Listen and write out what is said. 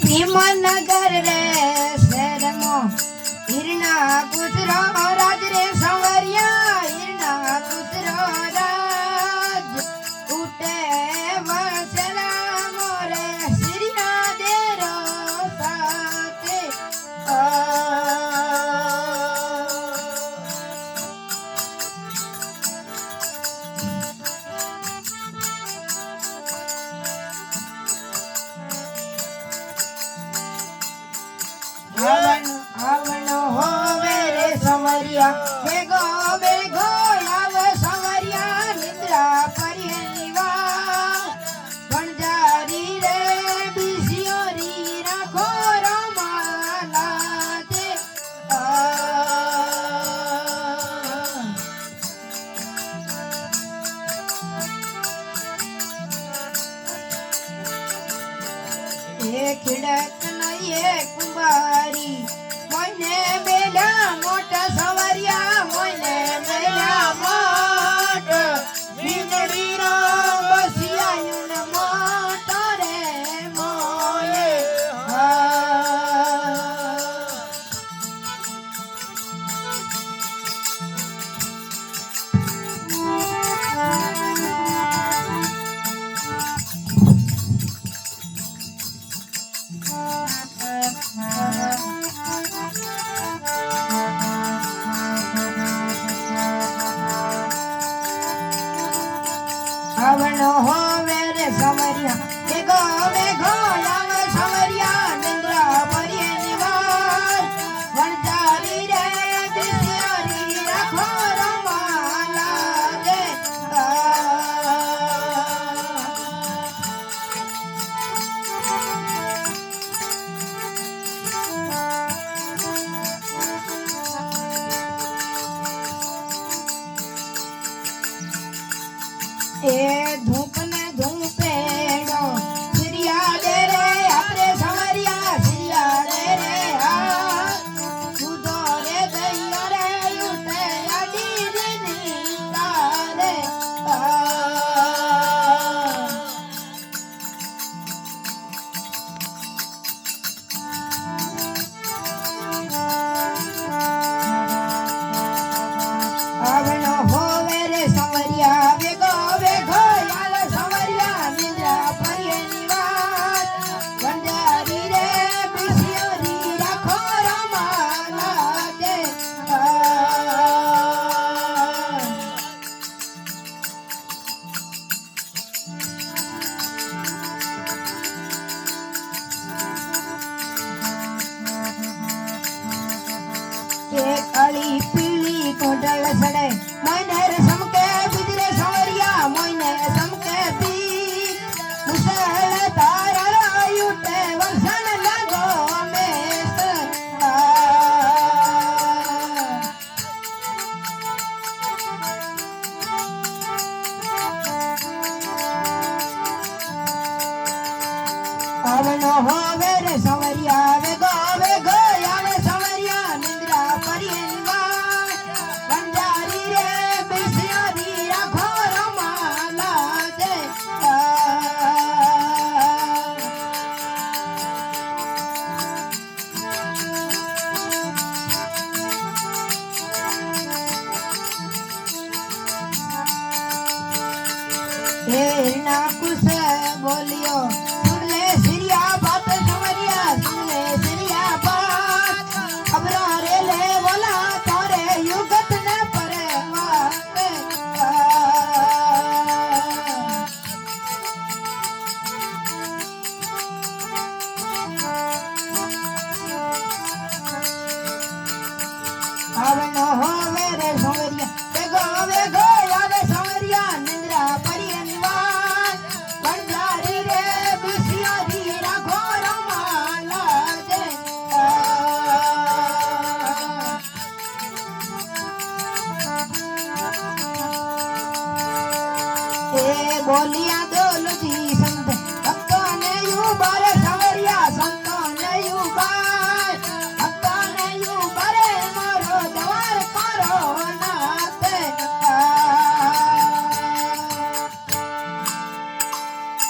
ભીમનગર રે શહેરમાં હિરના કૂતરો રાજ રે સંવરિયા હિરના કૂતરો રાજ ઉઠે વસલા મોરે શ્રીના દેરો સાથે આવનો હોવે રે સંવરિયા ભેગો ભેગો આવે સંવરિયા નિદ્રા પર્ય નિવા વણજારી રે બિસિયોરી રાખો રમાલા તે એ ખિડક નયે કુંભારી મોને મેલા મોટા સવરિયા મોને મેલા મોટ વીજળી રો બસિયાયું ને મોટો રે મોયે આવનો હોવે રે સંવરિયા ભેગો ભેગો આવે સંવરિયા નિંદ્રા પર્ય નિવાર વણજારી રે બિસિયોરી રાખો રમાલા દે એ ધૂપ ને ધૂપેડો સિરિયા દે રે આપણે સંવરિયા સિરિયા દે રે આ દૂધો રે દહીંયો રે ઉઠે આડી દીની તારે આવનો હોવે રે સંવરિયા ભેગો ભેગો આવે સંવરિયા નિંદ્રા પર્ય નિવાર વણજારી રે બિસિયોરી રાખો રમાલા દે કે કાળી પીળી કોટલ સડે મોયને રે સમકે ગુજરે સંવરિયા મોયને સમકે પી મુસળ તારા યુટે વરસાદ લાગો મેસ આવનો હોવે રે સંવરિયા વેગો વેગો આવે સંવરિયા નિંદ્રા પર્ય નિવાર વણજારી રે બિસિયોરી રાખો રમાલા દે હિરના કુશ બોલ્યો